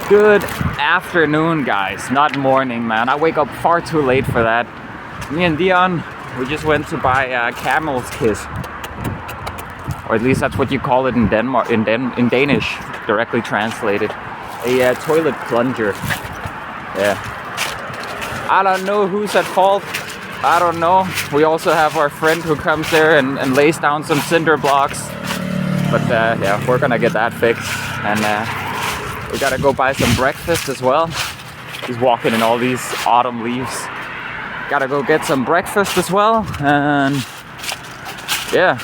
Good afternoon, guys, not morning, man. I wake up far too late for that. Me and Dion, we just went to buy a camel's kiss, or at least that's what you call it in Denmark, in Danish, directly translated. A toilet plunger. Yeah. I don't know who's at fault. I don't know. We also have our friend who comes there and lays down some cinder blocks. But yeah, we're gonna get that fixed. And we gotta go buy some breakfast as well. He's walking in all these autumn leaves. Gotta go get some breakfast as well. And yeah,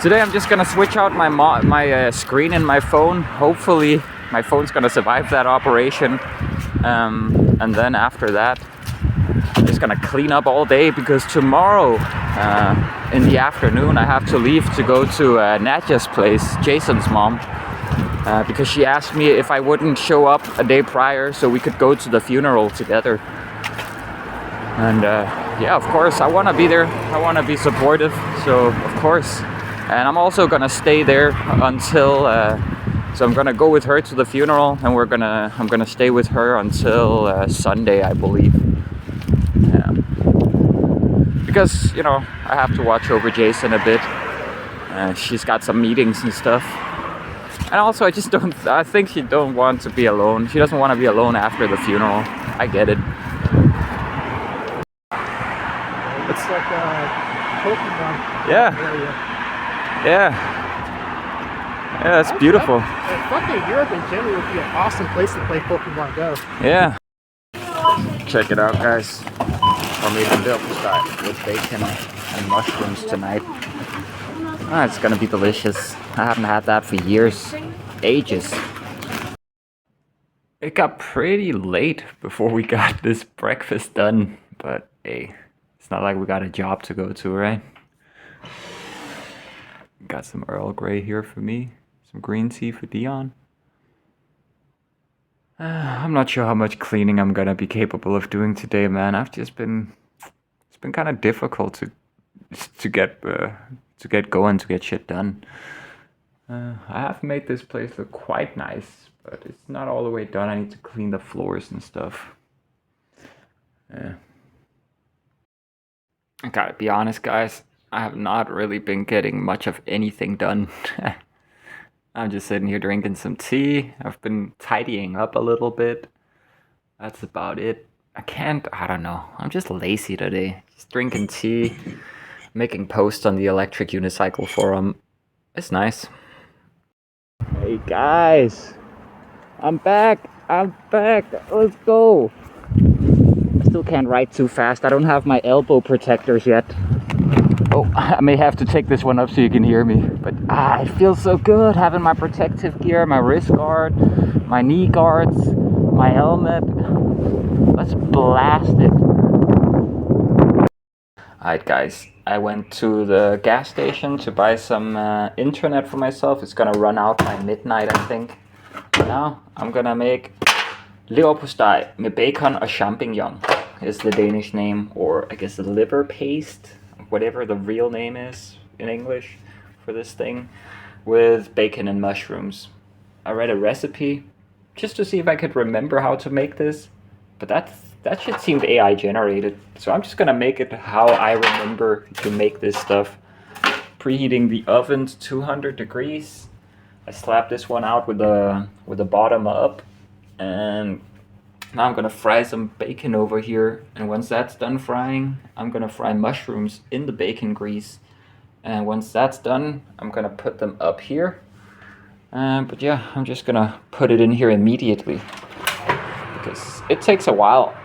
today I'm just gonna switch out my screen in my phone. Hopefully my phone's gonna survive that operation. And then after that, I'm just gonna clean up all day, because tomorrow in the afternoon I have to leave to go to Nadja's place, Jason's mom, because she asked me if I wouldn't show up a day prior so we could go to the funeral together. And yeah, of course I want to be there. I want to be supportive, so of course. And I'm also gonna stay there until so I'm gonna go with her to the funeral, and I'm gonna stay with her until Sunday, I believe. Yeah. Because, you know, I have to watch over Jason a bit. She's got some meetings and stuff. And also I think she don't want to be alone. She doesn't want to be alone after the funeral. I get it. It's like Pokemon. Yeah. Area. Yeah. Yeah, it's beautiful. Fucking Europe in general would be an awesome place to play Pokemon Go. Yeah. Check it out, guys. I'm eating leverpostej with bacon and mushrooms tonight. Ah, it's gonna be delicious. I haven't had that for years. Ages. It got pretty late before we got this breakfast done. But hey, it's not like we got a job to go to, right? Got some Earl Grey here for me. Some green tea for Dion. I'm not sure how much cleaning I'm gonna be capable of doing today, man. It's been kind of difficult to get going, to get shit done. I have made this place look quite nice, but it's not all the way done. I need to clean the floors and stuff. Yeah. I gotta be honest, guys. I have not really been getting much of anything done. I'm just sitting here drinking some tea. I've been tidying up a little bit. That's about it. I don't know. I'm just lazy today. Just drinking tea, making posts on the electric unicycle forum. It's nice. Hey guys, I'm back. Let's go. I still can't ride too fast. I don't have my elbow protectors yet. Oh, I may have to take this one up so you can hear me. But it feels so good having my protective gear, my wrist guard, my knee guards, my helmet. Let's blast it. Alright guys, I went to the gas station to buy some internet for myself. It's gonna run out by midnight, I think. Now I'm gonna make leverpostej med bacon og champignon is the Danish name, or I guess the liver paste, whatever the real name is in English for this thing, with bacon and mushrooms. I read a recipe just to see if I could remember how to make this, but that shit seemed AI generated, so I'm just gonna make it how I remember to make this stuff. Preheating the oven to 200 degrees. I slapped this one out with the bottom up, and now I'm gonna fry some bacon over here, and once that's done frying, I'm gonna fry mushrooms in the bacon grease. And once that's done, I'm gonna put them up here. But yeah, I'm just gonna put it in here immediately, because it takes a while.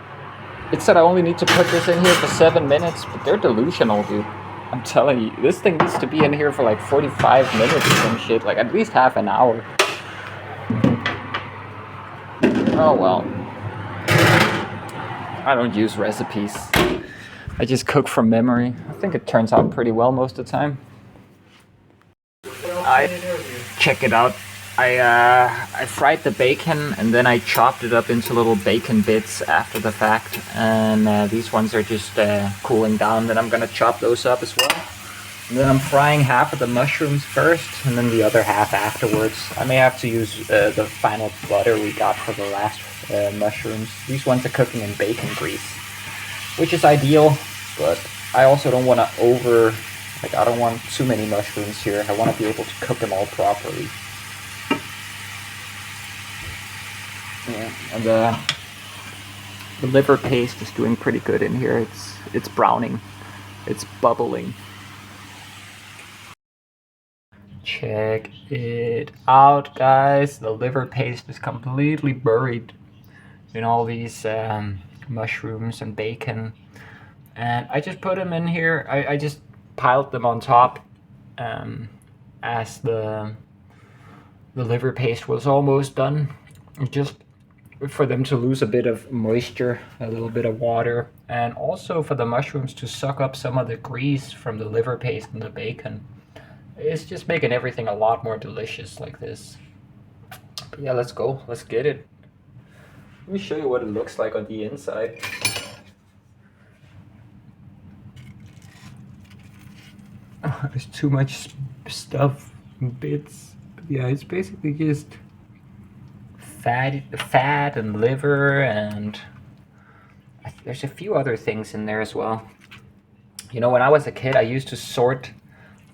It said I only need to put this in here for 7 minutes, but they're delusional, dude. I'm telling you, this thing needs to be in here for like 45 minutes or some shit, like at least half an hour. Oh well. I don't use recipes. I just cook from memory. I think it turns out pretty well most of the time. Check it out. I fried the bacon, and then I chopped it up into little bacon bits after the fact. And these ones are just cooling down. Then I'm gonna chop those up as well. And then I'm frying half of the mushrooms first, and then the other half afterwards. I may have to use the final butter we got for the last mushrooms. These ones are cooking in bacon grease, which is ideal, but I also don't want to I don't want too many mushrooms here. I want to be able to cook them all properly. Yeah, and the liver paste is doing pretty good in here. It's browning, it's bubbling. Check it out, guys. The liver paste is completely buried in all these mushrooms and bacon. And I just put them in here. I just piled them on top as the liver paste was almost done. Just for them to lose a bit of moisture, a little bit of water, and also for the mushrooms to suck up some of the grease from the liver paste and the bacon. It's just making everything a lot more delicious like this. But yeah, let's go. Let's get it. Let me show you what it looks like on the inside. Oh, there's too much stuff and bits. But yeah, it's basically just fat and liver, and there's a few other things in there as well. You know, when I was a kid, I used to sort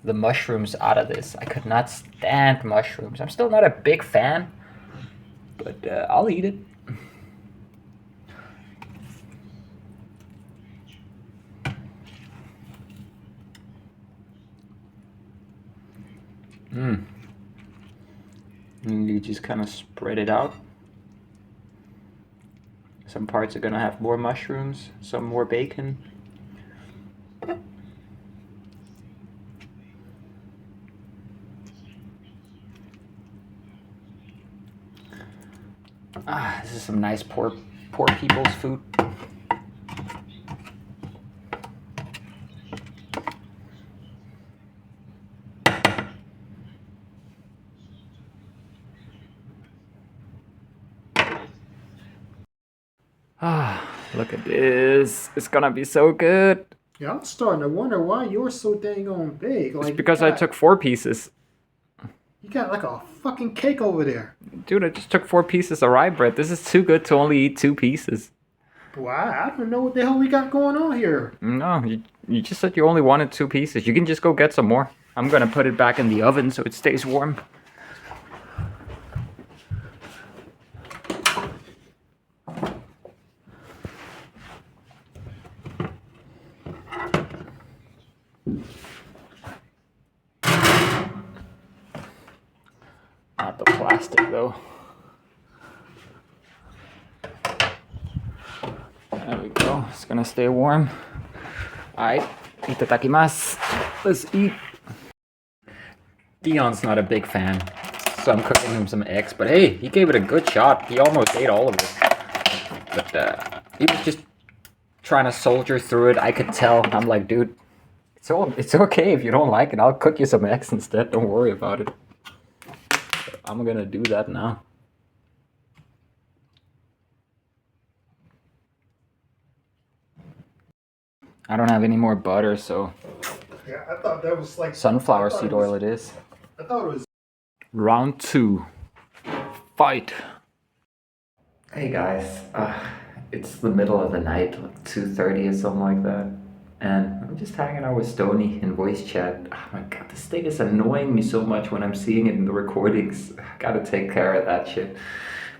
the mushrooms out of this. I could not stand mushrooms. I'm still not a big fan, but I'll eat it. And you just kind of spread it out. Some parts are gonna have more mushrooms, some more bacon. This is some nice poor people's food. Look at this. It's gonna be so good. Yeah, I'm starting to wonder why you're so dang on big. It's because I took 4 pieces. You got like a fucking cake over there. Dude, I just took 4 pieces of rye bread. This is too good to only eat 2 pieces. Well, I don't know what the hell we got going on here. No, you just said you only wanted 2 pieces. You can just go get some more. I'm gonna put it back in the oven so it stays warm. Not the plastic though. There we go. It's gonna stay warm. Alright, itadakimasu. Let's eat. Dion's not a big fan, so I'm cooking him some eggs. But hey, he gave it a good shot. He almost ate all of it. But he was just trying to soldier through it. I could tell. I'm like, dude, it's okay if you don't like it. I'll cook you some eggs instead. Don't worry about it. I'm gonna do that now. I don't have any more butter, so Yeah, I thought that was like sunflower seed oil it is. I thought it was. Round 2. Fight. Hey guys, it's the middle of the night, like 2:30 or something like that. And I'm just hanging out with Stony in voice chat. Oh my god, this thing is annoying me so much when I'm seeing it in the recordings. I gotta take care of that shit.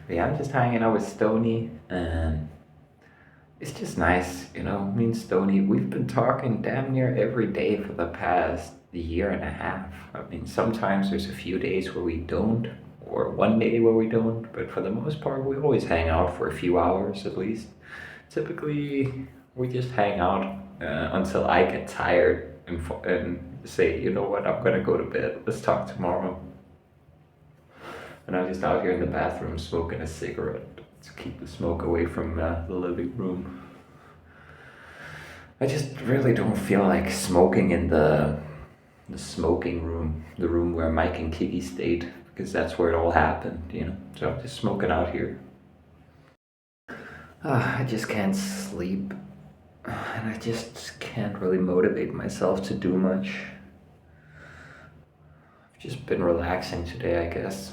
But yeah, I'm just hanging out with Stony, and it's just nice, you know. Me and Stony, we've been talking damn near every day for the past year and a half. I mean, sometimes there's a few days where we don't, or one day where we don't, but for the most part, we always hang out for a few hours at least. Typically, we just hang out until I get tired and say, you know what, I'm gonna go to bed. Let's talk tomorrow. And I'm just out here in the bathroom smoking a cigarette to keep the smoke away from the living room. I just really don't feel like smoking in the smoking room, the room where Mike and Kiki stayed, because that's where it all happened, you know. So I'm just smoking out here. I just can't sleep, and I just can't really motivate myself to do much. Just been relaxing today, I guess.